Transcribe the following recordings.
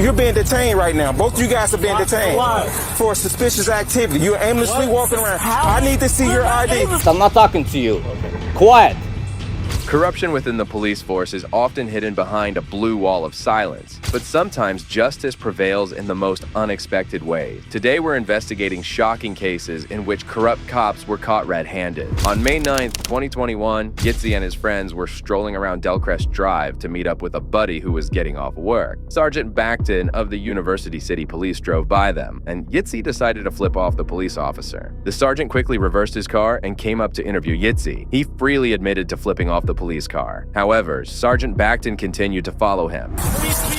you're being detained right now. Both of you guys are being detained. Why? For suspicious activity. You're aimlessly walking around. I need to see your ID. I'm not talking to you. Quiet. Corruption within the police force is often hidden behind a blue wall of silence, but sometimes justice prevails in the most unexpected ways. Today we're investigating shocking cases in which corrupt cops were caught red-handed. On May 9th, 2021, Yitzi and his friends were strolling around Delcrest Drive to meet up with a buddy who was getting off work. Sergeant Backton of the University City Police drove by them, and Yitzi decided to flip off the police officer. The sergeant quickly reversed his car and came up to interview Yitzi. He freely admitted to flipping off the police car. However, Sergeant Backton continued to follow him. Free speech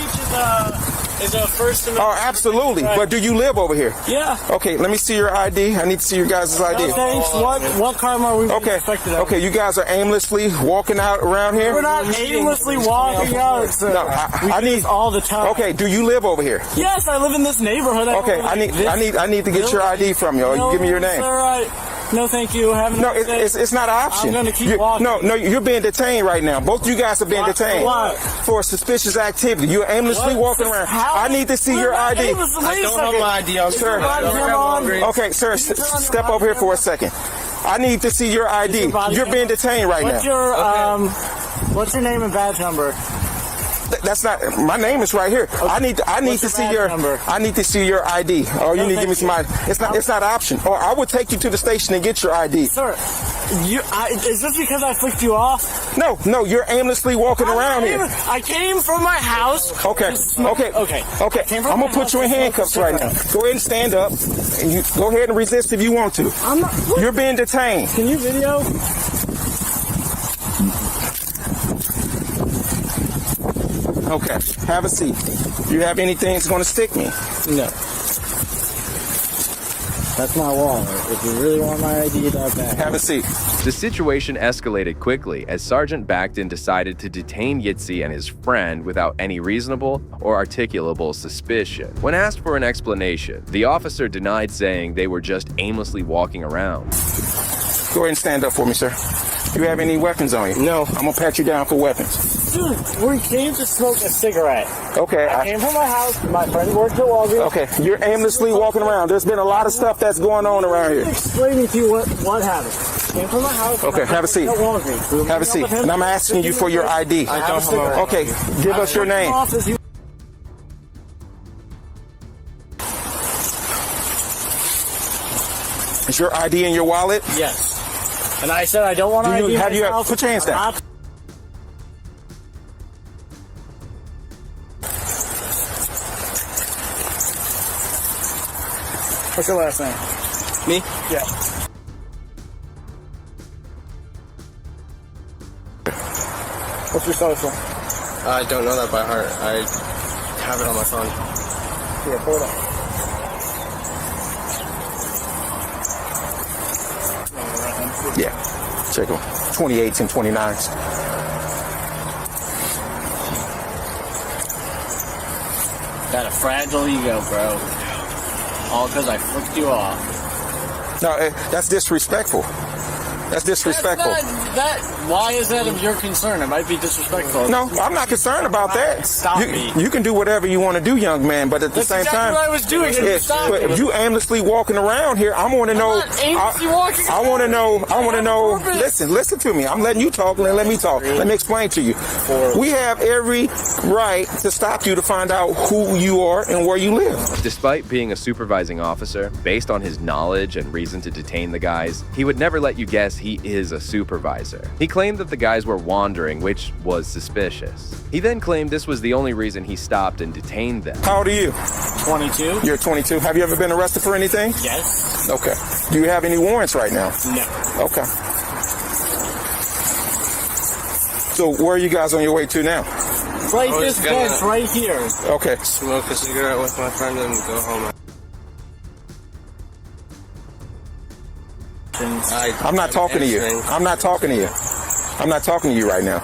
is a First Amendment. Oh, absolutely. Right. But do you live over here? Yeah. Okay, let me see your ID. I need to see your guys' ID. No, thanks. What crime are we Okay. suspected of? Okay, you guys are aimlessly walking out around here? We're not aimlessly walking out, sir. No, I need all the time. Okay, do you live over here? Yes, I live in this neighborhood. Okay, I need to get your ID from you. No, You give me your name. All right. No, thank you. Have a No, nice day. it's not an option. I'm gonna keep walking. No, you're being detained right now. Both of you guys are being detained for suspicious activity. You're aimlessly walking around. I need to see your ID. I don't have my ID on, sir. Okay, sir, step over here for a second. I need to see your ID. You're being detained right now. What's your name and badge number? That's not my name. Is right here. Okay. I need to see your number? I need to see your ID. Or you need to give me some ID. It's not an option. Or I will take you to the station and get your ID. Sir, is this because I flicked you off? No, you're aimlessly walking around here. I came from my house. Okay. I'm gonna put you in handcuffs right now. Go ahead and stand up, and you go ahead and resist if you want to. I'm not. You're being detained. Can you video? Okay, have a seat. Do you have anything that's gonna stick me? No. That's my wallet. If you really want my ID, that's that. Have a seat. The situation escalated quickly as Sergeant Backton decided to detain Yitzi and his friend without any reasonable or articulable suspicion. When asked for an explanation, the officer denied, saying they were just aimlessly walking around. Go ahead and stand up for me, sir. Do you have any weapons on you? No. I'm gonna pat you down for weapons. Dude, we came to smoke a cigarette. Okay. I came from my house. My friend worked at Walgreens. Okay, you're aimlessly walking around. There's been a lot of stuff that's going on around here. I'm explaining to you what happened. Came from my house. Okay, have a seat. Have a seat. And I'm asking you for your ID. I don't have a Okay, give us your name. Is your ID in your wallet? Yes. And I said I don't want to ID myself. Put your hands down. What's your last name? Me? Yeah. What's your social? I don't know that by heart. I have it on my phone. Here, pull it up. Yeah, check them. 28s and 29s. Got a fragile ego, bro. All because I flicked you off. No, that's disrespectful. That's disrespectful. Why is that of your concern? It might be disrespectful. No, I'm not concerned about that. Stop me. You can do whatever you want to do, young man, but at the same time, what I was doing. if you aimlessly walking around here, I want to know. I want to know. Listen to me. I'm letting you talk. Let me talk. Let me explain to you. We have every right to stop you to find out who you are and where you live. Despite being a supervising officer, based on his knowledge and reason to detain the guys, he would never let you guess he is a supervisor. He claimed that the guys were wandering, which was suspicious. He then claimed this was the only reason he stopped and detained them. How old are you? 22. You're 22. Have you ever been arrested for anything? Yes. Okay. Do you have any warrants right now? No. Okay. So where are you guys on your way to now? Right this bench right here. Okay. Smoke a cigarette with my friend and go home. I'm not talking to you. I'm not talking to you. I'm not talking to you right now.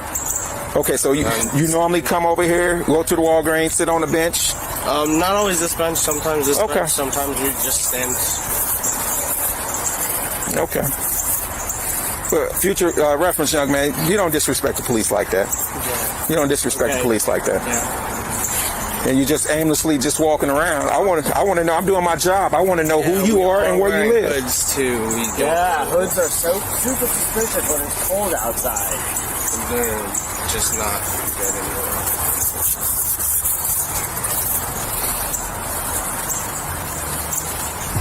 Okay, so you normally come over here, go to the Walgreens, sit on the bench? Not always this bench, sometimes this Okay. bench, sometimes we just stand. Okay. For future reference, young man, you don't disrespect the police like that. Yeah. You don't disrespect the police like that. Yeah. and you're just aimlessly just walking around. I want to know. I'm doing my job. I want to know who you are and where you live. Hoods too. Yeah, hoods are so super suspicious when it's cold outside. They're just not good anymore.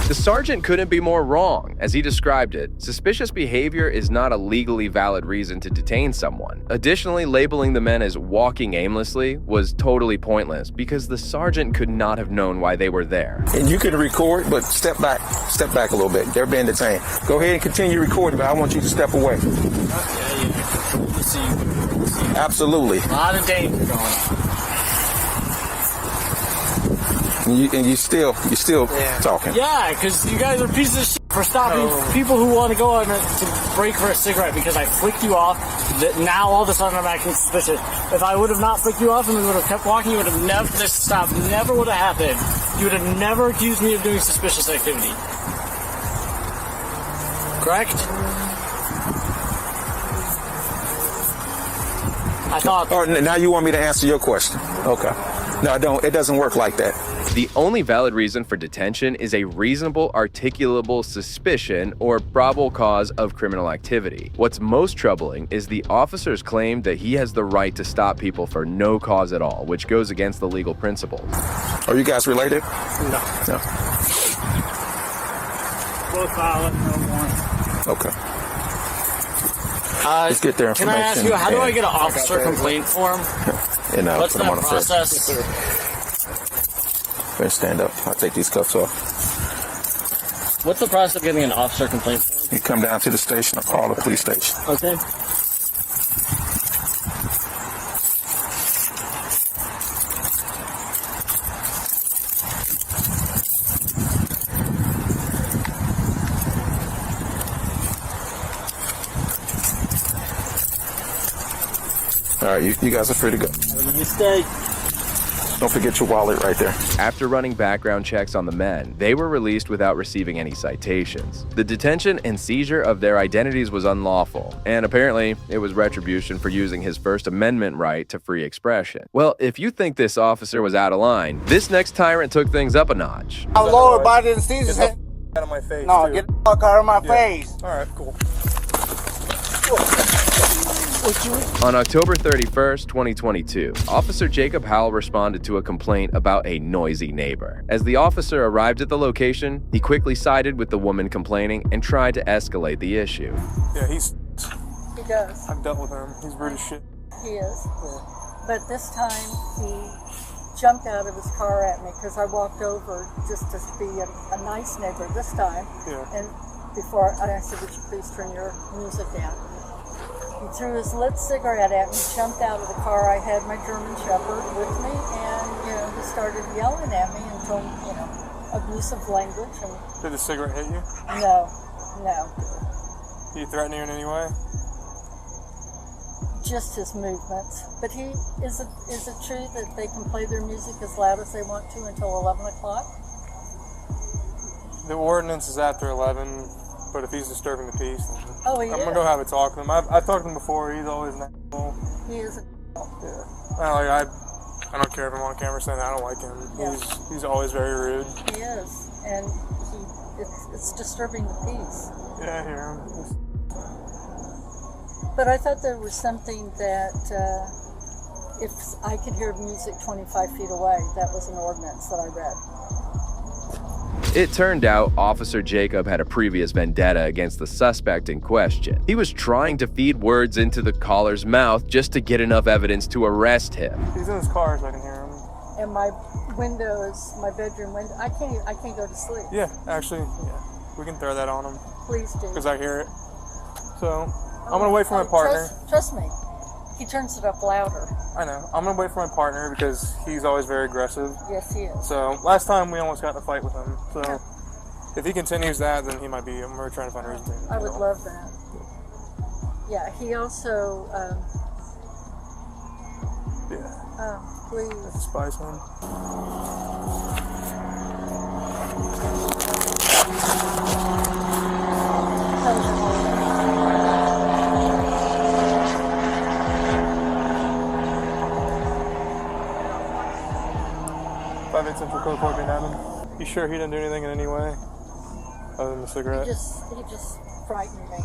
The sergeant couldn't be more wrong. As he described it, suspicious behavior is not a legally valid reason to detain someone. Additionally, labeling the men as walking aimlessly was totally pointless because the sergeant could not have known why they were there. And you can record, but step back a little bit. They're being detained. Go ahead and continue recording, but I want you to step away. Absolutely. A lot of danger going on. And you still talking. Yeah, because you guys are pieces of shit for stopping people who want to go on to break for a cigarette because I flicked you off. That now all of a sudden I'm acting suspicious. If I would have not flicked you off and we would have kept walking, you would have never, this stop never would have happened. You would have never accused me of doing suspicious activity. Correct? I thought. Oh, now you want me to answer your question? Okay. No, I don't. It doesn't work like that. The only valid reason for detention is a reasonable, articulable suspicion or probable cause of criminal activity. What's most troubling is the officer's claim that he has the right to stop people for no cause at all, which goes against the legal principles. Are you guys related? No. No. Both violent, no more. Okay. Let's get their Can information. I ask you, how do I get an officer complaint form? And What's put them on that the process? Better stand up. I'll take these cuffs off. What's the process of getting an officer complaint form? You come down to the station or call the police station. Okay. All right, you guys are free to go. Have a nice day. Don't forget your wallet right there. After running background checks on the men, they were released without receiving any citations. The detention and seizure of their identities was unlawful, and apparently it was retribution for using his First Amendment right to free expression. Well, if you think this officer was out of line, this next tyrant took things up a notch. My lower body and seizures. Out of my face. No, too. get the fuck out of my face. All right, cool. On October 31st, 2022, Officer Jacob Howell responded to a complaint about a noisy neighbor. As the officer arrived at the location, he quickly sided with the woman complaining and tried to escalate the issue. Yeah, he's. He does. I've dealt with him. He's rude as shit. He is. But this time he jumped out of his car at me because I walked over just to be a nice neighbor this time. Yeah. And before I said, would you please turn your music down? He threw his lit cigarette at me, jumped out of the car. I had my German Shepherd with me, and he started yelling at me and told abusive language. And Did the cigarette hit you? no. Did he threaten you in any way? Just his movements. But is it true that they can play their music as loud as they want to until 11 o'clock? The ordinance is after 11, but if he's disturbing the peace, then Oh, he I'm is. gonna go have a talk with him. I've talked to him before. He's always an asshole. He is. Yeah. I don't care if I'm on camera saying I don't like him. Yeah. He's always very rude. He is, and it's disturbing the peace. Yeah, I hear him. But I thought there was something that if I could hear music 25 feet away, that was an ordinance that I read. It turned out Officer Jacob had a previous vendetta against the suspect in question. He was trying to feed words into the caller's mouth just to get enough evidence to arrest him. He's in his car, so I can hear him. And my window is my bedroom window. I can't go to sleep. Yeah, actually, yeah. We can throw that on him Please do. because I hear it. So I'm gonna wait for my partner. Trust me. He turns it up louder. I know. I'm gonna wait for my partner because he's always very aggressive. Yes, he is. So last time we almost got in a fight with him. So if he continues that, then he might be. We're trying to find a reason to. I would love that. Yeah, he also. Yeah. Please. That's a spy son. Central Court being happened. You sure he didn't do anything in any way other than the cigarette? He just frightened me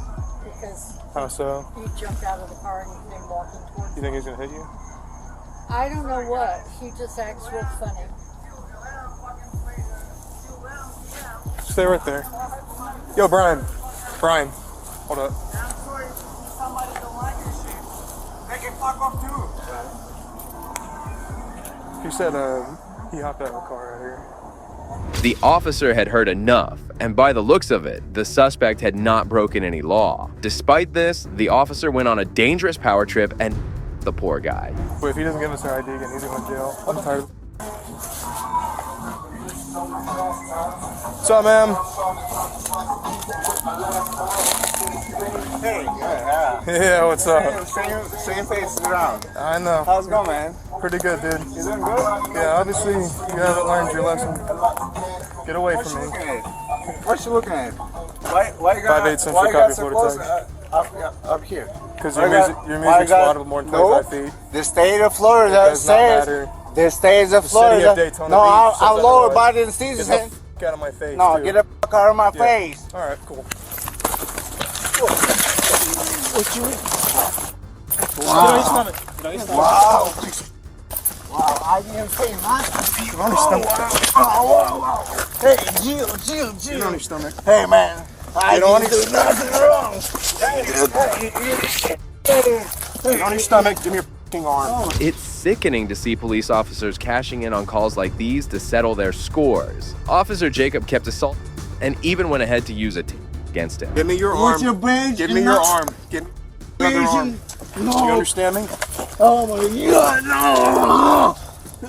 because How so? he jumped out of the car and he came walking towards You me. think he's gonna hit you? I don't know what. He just acts real funny. Stay right there. Yo, Brian. Brian, hold up. Somebody don't like your shit. They can fuck off too. He said he hopped out of the car out here. The officer had heard enough, and by the looks of it, the suspect had not broken any law. Despite this, the officer went on a dangerous power trip and the poor guy. But if he doesn't give us our ID again, he's going to jail. I'm tired. What's up, ma'am? Hey, Yeah, what's up? same face around. I know. How's it going, man? Pretty good, dude. You doing good? Yeah, obviously you haven't learned your lesson. Get away What you from me. looking at? What you looking at? Why you got 5/8 cents why for you got copy so Florida close tax. up here? Because Why your you got- music's why you got- louder more than 25 feet. The state of Florida It does not says matter. the state of The Florida. city of Daytona No, Beach I'm says lower otherwise. body than Caesar's. Get the f out of my face. No, too. get the fuck out of my Yeah. face. All right, cool. Wow. Wow. Wow, I didn't say nothing. Get on your stomach. Wow. Hey, Jill. Get on your stomach. Hey, man. I Get on didn't do nothing wrong. Get on your stomach. Give me your f***ing arm. It's sickening to see police officers cashing in on calls like these to settle their scores. Officer Jacob kept assault and even went ahead to use it against him. Give me your What's arm. your brain? Give me your arm. Give me another arm. Do you No. understand me? Oh my God, no!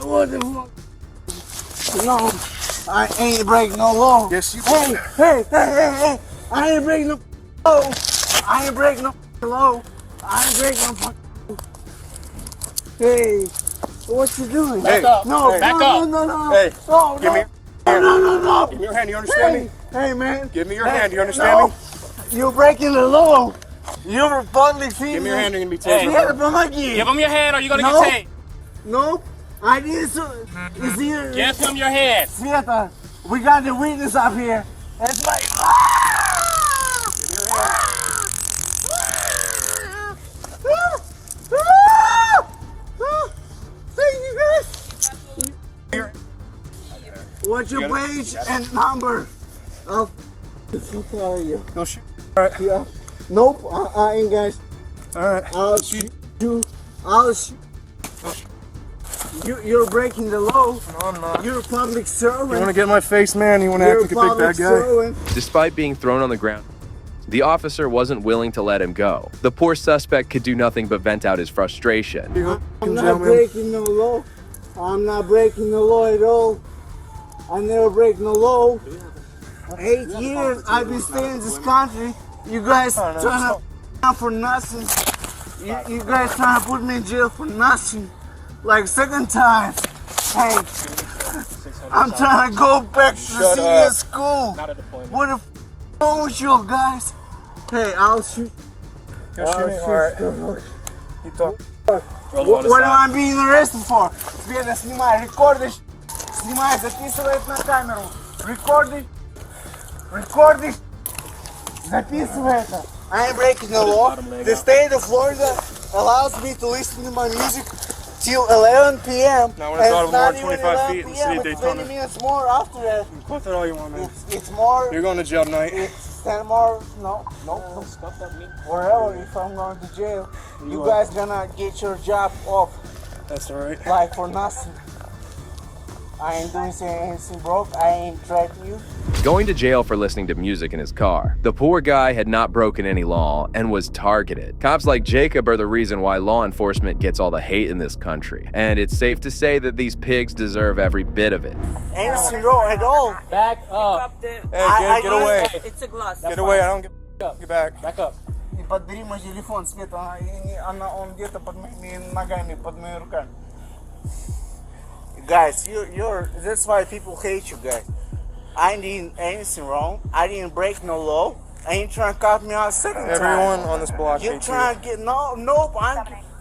What the fuck? No, I ain't breaking no law. Yes, you Hey, hey! I ain't breaking no law. I ain't breaking no law. I ain't breaking no fucking law. Hey, what you doing? Hey, No, hey, no. Hey, no, give me your hand. no. Give me your hand. You understand me? Hey, man. Give me your hand. Do you understand me? You're breaking the law. You're a public citizen. Give me your hand. You're gonna be taken. Give him your hand or you're gonna No. get taken. No, I didn't. It's here. Give him your hand. Sveta, we got the witness up here. It's like. Thank you guys. What's your page and number? Oh, what are you? No shit. Yeah. Nope, I ain't guys. All right. I'll shoot you. I'll shoot. You're breaking the law. No, I'm not. You're a public You servant. want to get in my face, man? You want to act You're like a big bad guy? servant. Despite being thrown on the ground, the officer wasn't willing to let him go. The poor suspect could do nothing but vent out his frustration. I'm not breaking no law. I'm not breaking the law at all. I never break no law. 8 years I've been staying in this country. You guys trying to for nothing. You guys trying to put me in jail for nothing. Like second time. Hey, I'm trying to go back to the senior school. What the f wrong with you guys? Hey, I'll shoot. Alright. You talk. What am I being arrested for? Света, снимай, рекорды, снимай, записывай это на камеру. Рекорды, записывай это. I ain't breaking the law. The state of Florida allows me to listen to my music till 11 p.m. Now, when it's and out of it's more not than 25 even feet in the 11 city of p.m., it's Daytona. 20 minutes more after that. Quote that all you want, man. It's more, You're going to jail tonight. it's 10 more, no. Wherever, if I'm going to jail, you guys gonna get your job off. That's alright. Like for nothing. I ain't doing anything broke. I ain't threatening you. Going to jail for listening to music in his car. The poor guy had not broken any law and was targeted. Cops like Jacob are the reason why law enforcement gets all the hate in this country. And it's safe to say that these pigs deserve every bit of it. Anything wrong at all. Back up. Hey, get away. It's a glass. Get away. I don't get back. Back up. И подбери мой телефон, Света. Он где-то под моими ногами, под моими руками. Guys, that's why people hate you guys. I didn't anything wrong. I didn't break no law. I ain't trying to cop me out second time. Everyone on this block You hates trying to get nope.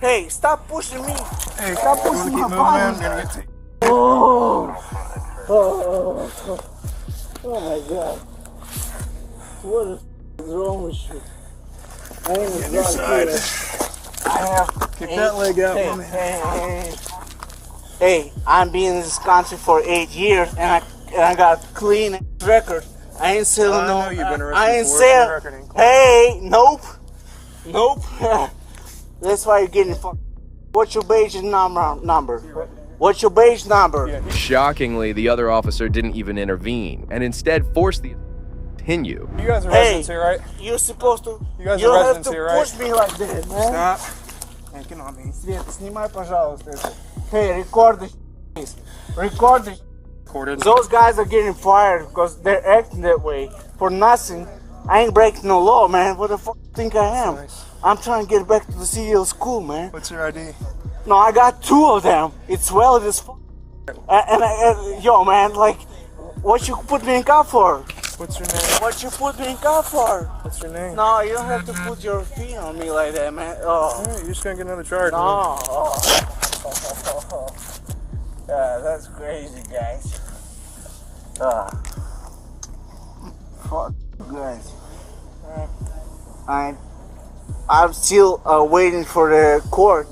Hey, stop pushing me. Hey, Stop you pushing want to my keep moving, man? body. You're gonna get taken. Oh, Oh my God. What the is wrong with you? I ain't a drug dealer. I have. Kick that leg out, Hey, man. hey, I've been in this country for 8 years and I got clean record. I ain't selling no. I know you've been arrested I ain't for it, selling. your record ain't clean. Hey, nope. That's why you're getting fucked. What's your badge number? What's your badge number? Shockingly, the other officer didn't even intervene and instead forced the continue. You guys are residents here, right? You're supposed to. You guys don't are have residents to here, right? push me like that, man. Stop. Making on me. Света, снимай, пожалуйста. Hey, record this, please. Record this. Recorded. Those guys are getting fired because they're acting that way for nothing. I ain't breaking no law, man. What the fuck do you think I am? Nice. I'm trying to get back to the CDL school, man. What's your ID? No, I got 2 of them. It's valid as fuck. Yo, man, like, what you put me in car for? What's your name? What you put me in car for? What's your name? No, you don't have to put your feet on me like that, man. Oh. Alright, you're just gonna get another charge. No. Man. Oh. Yeah, that's crazy, guys. Fuck you guys. I'm still waiting for the court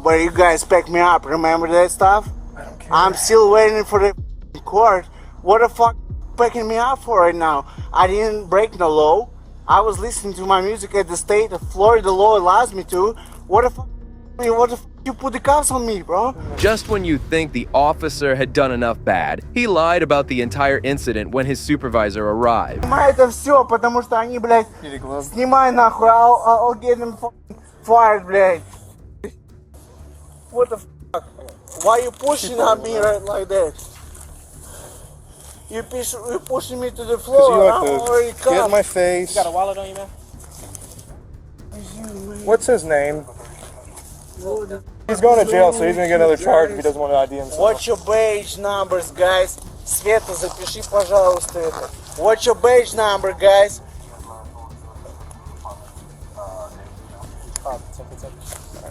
where you guys pick me up. Remember that stuff? I don't care. I'm still waiting for the court. What the fuck picking me up for right now? I didn't break no law. I was listening to my music at the state of Florida law allows me to. What the fuck? What the fuck you put the cuffs on me, bro? Just when you think the officer had done enough bad, he lied about the entire incident when his supervisor arrived. Снимай это все, потому что они, блядь, Need a glove? снимай нахуй, I'll get them fired, блядь. What the fuck? Why you pushing on me right like that? You pushing me to the Because floor. you I'm already like to get in cuffed. my face. Got a wallet on you, man? What's his name? He's going to jail, so he's gonna get another charge if he doesn't want to ID himself. What's your badge numbers, guys? Света, запиши, пожалуйста, это. What's your badge number, guys?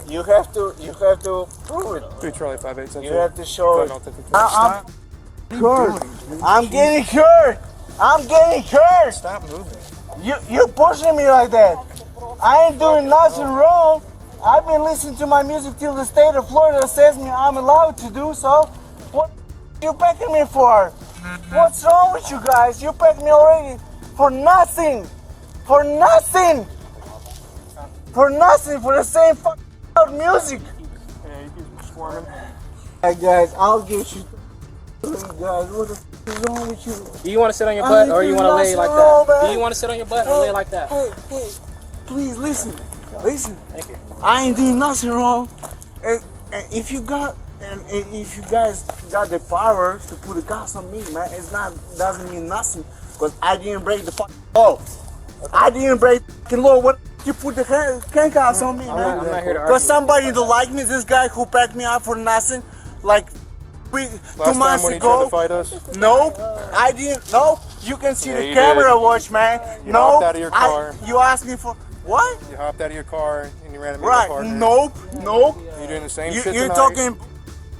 You have to prove it. 3 Charlie 587. You have to show it. Stop. I'm getting hurt. I'm getting hurt. Stop moving. You pushing me like that. I ain't doing nothing wrong. I've been listening to my music till the state of Florida says me I'm allowed to do so. What you picking me for? What's wrong with you guys? You picked me already for nothing. For nothing. For nothing. For the same fucking music. Yeah, you keep swarming. Hey guys, I'll get you. Guys, what the f is wrong with you? Do you want to sit on your butt or you want to lay like that? Do you want to sit on your butt or lay like that? Hey, please listen. Listen. Thank you. I ain't doing nothing wrong. And if you guys got the power to put the cuffs on me, man, doesn't mean nothing. Because I didn't break the fucking law. I didn't break the fucking law. What you put the handcuffs on me, man? I'm not here to argue. Because somebody don't like me. This guy who packed me up for nothing, like 2 Last months time when he ago. tried to fight us, Nope, I didn't. Nope, you can see Yeah, the you camera did. watch, man. You No, hopped out of your car. you asked me for what? you hopped out of your car and you ran at me Right? with a partner. Nope. You're doing the same shit You're tonight. talking.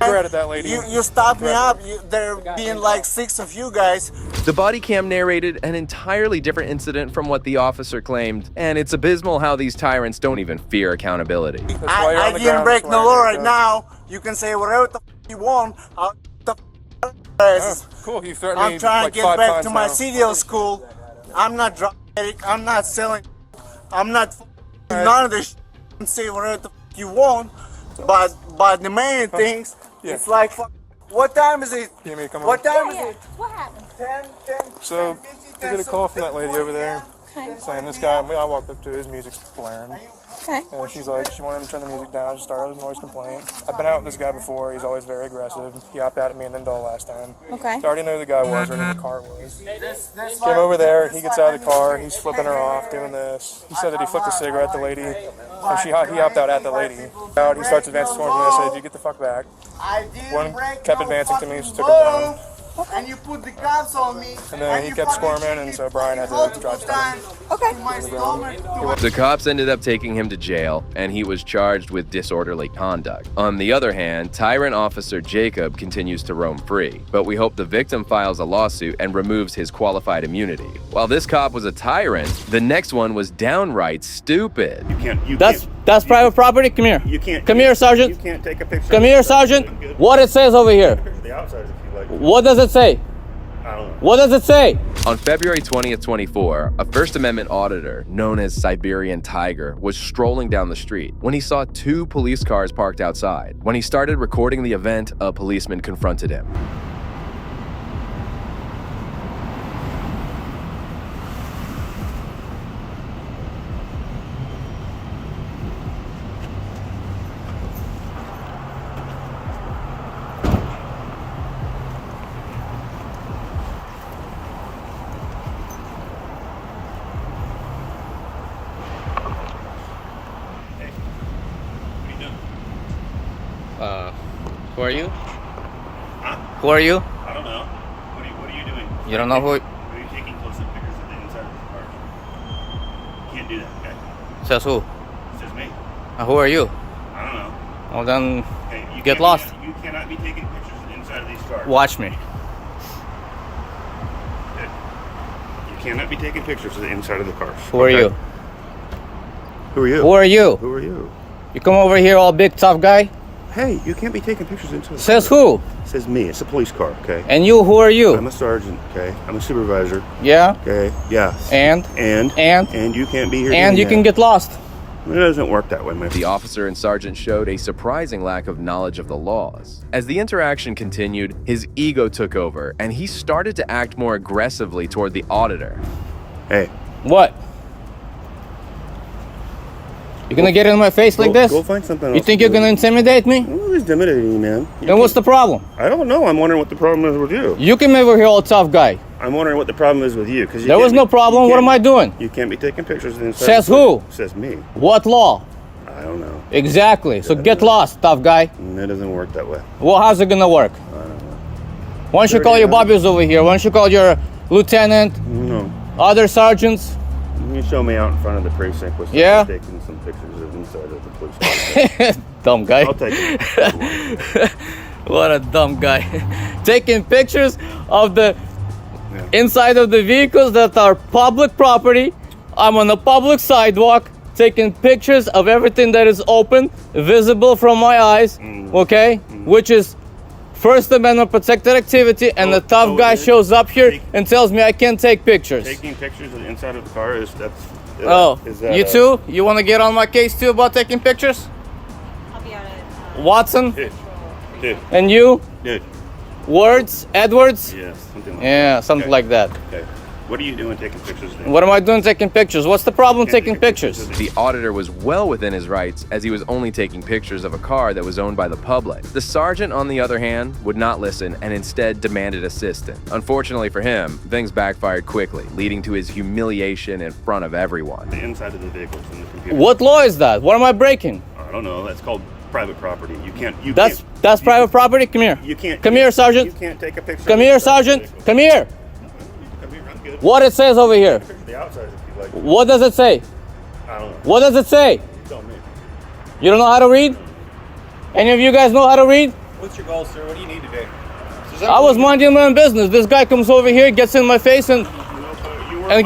Regret it, that lady. You stopped me up. There being like 6 of you guys. The body cam narrated an entirely different incident from what the officer claimed, and it's abysmal how these tyrants don't even fear accountability. That's why you're I on the didn't ground, break that's the why law you're right on now. You can say whatever the you want. Oh, cool, you threatened me I'm trying like to get 5 back times to my now. CDL school. I'm not drug addict. I'm not selling. I'm not none of this. You can say whatever the you want, but the main things, Yeah. it's like, what time is it? You want me to come What over? time is it? What happened? 10. So, I get a call from that lady over there saying this guy, I walked up to his music's blaring. Okay. And she's like, she wanted him to turn the music down. I just started a noise complaint. I've been out with this guy before. He's always very aggressive. He hopped out at me and then Dull last time. Okay. So I already knew who the guy was, or knew what the car was. Came over there. He gets out of the ar. He's flipping her off, doing this. He said that he flipped a cigarette at the lady, and he hopped out at the lady. He starts advancing towards me. I said, "You get the fuck back." I didn't One break kept no advancing to me, fucking so took her down. law. and you put the cops on me. And then he kept squirming, and so Brian had to drive down. Okay. My stomach. The cops ended up taking him to jail, and he was charged with disorderly conduct. On the other hand, tyrant officer Jacob continues to roam free, but we hope the victim files a lawsuit and removes his qualified immunity. While this cop was a tyrant, the next one was downright stupid. That's private property. Come here. You can't. Come here, Sergeant. You can't take a picture. Come here, Sergeant. What it says over here? The outside, if you like. What does it say? I don't know. What does it say? On February 20th, 24, a First Amendment auditor known as Siberian Tiger was strolling down the street when he saw 2 police cars parked outside. When he started recording the event, a policeman confronted him. Who are you? Huh? Who are you? I don't know. What are you doing? You don't know who? Are you taking close-up pictures of the inside of the car? You can't do that, okay? Says who? It says me. Who are you? I don't know. Well then, Okay, you get can't lost. You cannot be taking pictures of the inside of these cars. Watch me. Okay. You cannot be taking pictures of the inside of the cars. Who are you? Who are you? Who are you? Who are you? You come over here all big tough guy? Hey, you can't be taking pictures inside the Says car. who? It says me. It's a police car, okay? And you, who are you? I'm a sergeant, okay? I'm a supervisor, Yeah? okay? Yeah. And you can't be here. and doing you that. can get lost. It doesn't work that way, man. The officer and sergeant showed a surprising lack of knowledge of the laws. As the interaction continued, his ego took over, and he started to act more aggressively toward the auditor. Hey. What? You gonna get in my face like this? Go find something else. You think to you're do. gonna intimidate me? Well, it's intimidating you, man. Then what's the problem? I don't know. I'm wondering what the problem is with you. You came over here all tough guy. I'm wondering what the problem is with you. Because There was no problem. What am I doing? You can't be taking pictures of the inside. Says of the who? car. Says me. What law? I don't know. Exactly. So get lost, tough guy. It doesn't work that way. Well, how's it gonna work? I don't know. Why don't you call your bobbies over here? Why don't you call your lieutenant, No. other sergeants? You show me out in front of the precinct with Yeah? taking some pictures of inside of the police car. Dumb guy. I'll take it. What a dumb guy. Taking pictures of the inside of the vehicles that are public property. I'm on a public sidewalk taking pictures of everything that is open, visible from my eyes, okay? Which is First Amendment protected activity, and the tough guy shows up here and tells me I can't take pictures. Taking pictures of the inside of the car is Is that, you too? You want to get on my case too about taking pictures? I'll be on it. Watson? Dude. And you? Dude. Words? Edwards? Yeah, something like Yeah, that. something like that. Okay. What are you doing taking pictures then? What am I doing taking pictures? What's the problem taking pictures? The auditor was well within his rights, as he was only taking pictures of a car that was owned by the public. The sergeant, on the other hand, would not listen and instead demanded assistance. Unfortunately for him, things backfired quickly, leading to his humiliation in front of everyone. The inside of the vehicles and the computer. What law is that? What am I breaking? I don't know. That's called private property. That's private property? Come here. You can't. Come here, Sergeant. You can't take a picture. Come here, Sergeant. Come here. Come here. I'm good. What it says over here? The outside, if you like. What does it say? I don't know. What does it say? You tell me. You don't know how to read? Any of you guys know how to read? What's your goal, sir? What do you need today? I was minding my own business. This guy comes over here, gets in my face, and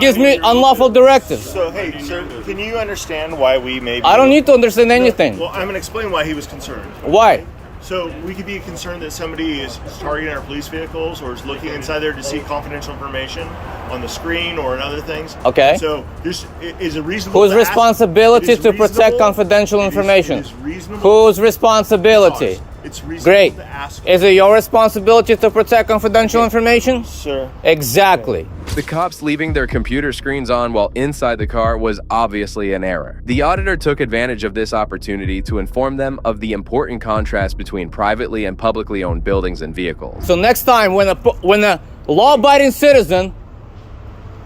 gives me unlawful directives. So, hey, sir, can you understand why we may be... I don't need to understand anything. Well, I'm going to explain why he was concerned. Why? So, we could be concerned that somebody is targeting our police vehicles or is looking inside there to see confidential information on the screen or in other things. Okay. So, this is a reasonable... Whose responsibility to protect confidential information? It is reasonable. Whose responsibility? It's reasonable Great. to ask. Is it your responsibility to protect confidential information? Sir. Exactly. The cops leaving their computer screens on while inside the car was obviously an error. The auditor took advantage of this opportunity to inform them of the important contrast between privately and publicly owned buildings and vehicles. So next time when a law-abiding citizen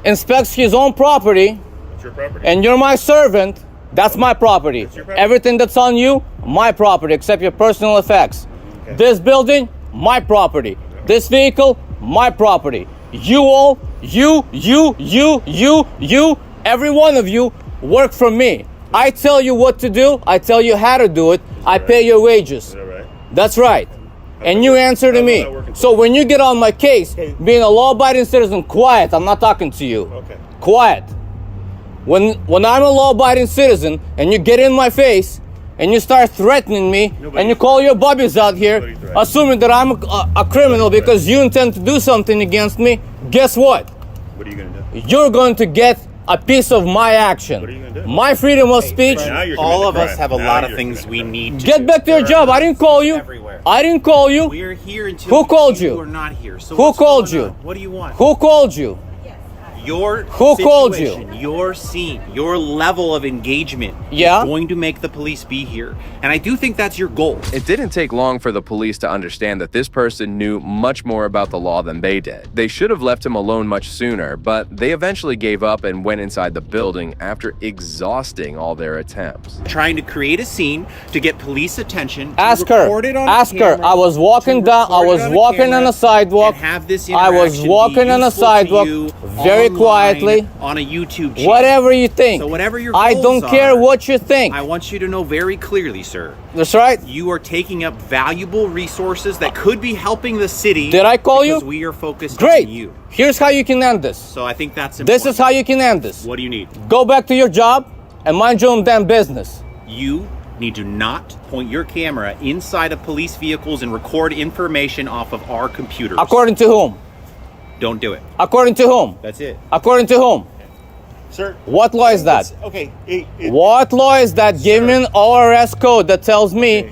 inspects his own property, It's your property. and you're my servant, that's my property. Everything that's on you, my property, except your personal effects. This building, my property. This vehicle, my property. You all, you, every one of you work for me. I tell you what to do. I tell you how to do it. I pay your wages. Is that right? That's right. And you answer to me. So when you get on my case, being a law-abiding citizen, quiet. I'm not talking to you. Okay. Quiet. When I'm a law-abiding citizen and you get in my face and you start threatening me and you call your bubbies out here, assuming that I'm a criminal because you intend to do something against me, guess what? What are you gonna do? You're going to get a piece of my action. What are you gonna do? My freedom of speech. Now you're All committing of a us crime. have a Now lot of you're things committing we a crime. need to Get do. back to your There job. are I didn't call you. everywhere. I didn't call you. We are here until Who called you? You are not here. So Who what's called going you? on? What do you want? Who called you? Your Who called you? situation, your scene, your level of engagement Yeah? is going to make the police be here. And I do think that's your goal. It didn't take long for the police to understand that this person knew much more about the law than they did. They should have left him alone much sooner, but they eventually gave up and went inside the building after exhausting all their attempts. Trying to create a scene to get police attention. To Ask her. record it on Ask her. camera, I was walking to down. I record was it walking camera, on the sidewalk. and have this I was interaction walking be on the useful to sidewalk you very online, quietly. on a YouTube channel. Whatever you think. So whatever your I goals don't care are, what you think. I want you to know very clearly, sir. That's right. You are taking up valuable resources that could be helping the city. Did I call you? Because we are focused Great. on you. Here's how you can end this. So I think that's important. This is how you can end this. What do you need? Go back to your job and mind your own damn business. You need to not point your camera inside of police vehicles and record information off of our computers. According to whom? Don't do it. According to whom? That's it. According to whom? Sir. What law is that? Okay. What law is that? Give me an ORS code that tells me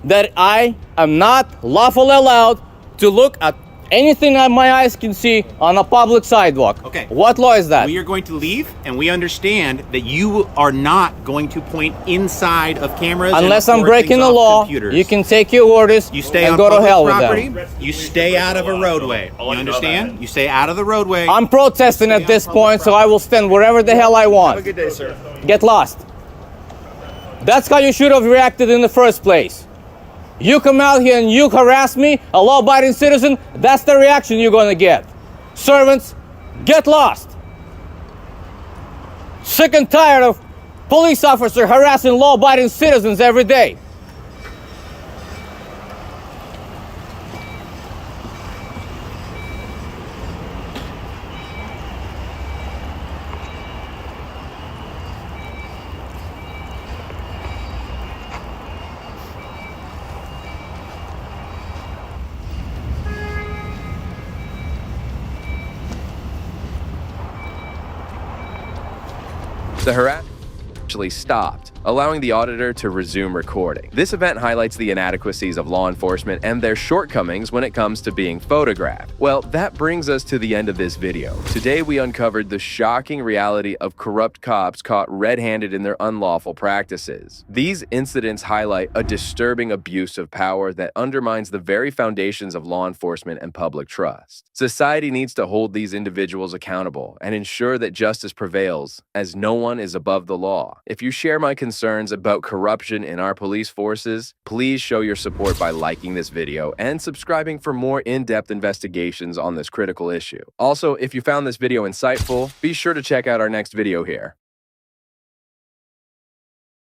that I am not lawfully allowed to look at anything that my eyes can see on a public sidewalk. Okay. What law is that? We are going to leave, and we understand that you are not going to point inside of cameras. Unless and I'm record breaking things the off law, computers. you can take your orders You stay and on go to public hell property. with them. You stay out of a roadway. I'll You let you know understand? that. You stay out of the roadway. I'm protesting at this point, so I will stand wherever the hell I Have a want. good day, sir. Get lost. That's how you should have reacted in the first place. You come out here and you harass me, a law-abiding citizen, that's the reaction you're gonna get. Servants, get lost. Sick and tired of police officers harassing law-abiding citizens every day. The harassment actually stopped, allowing the auditor to resume recording. This event highlights the inadequacies of law enforcement and their shortcomings when it comes to being photographed. Well, that brings us to the end of this video. Today we uncovered the shocking reality of corrupt cops caught red-handed in their unlawful practices. These incidents highlight a disturbing abuse of power that undermines the very foundations of law enforcement and public trust. Society needs to hold these individuals accountable and ensure that justice prevails, as no one is above the law. If you share my concerns about corruption in our police forces, please show your support by liking this video and subscribing for more in-depth investigations on this critical issue. Also, if you found this video insightful, be sure to check out our next video here.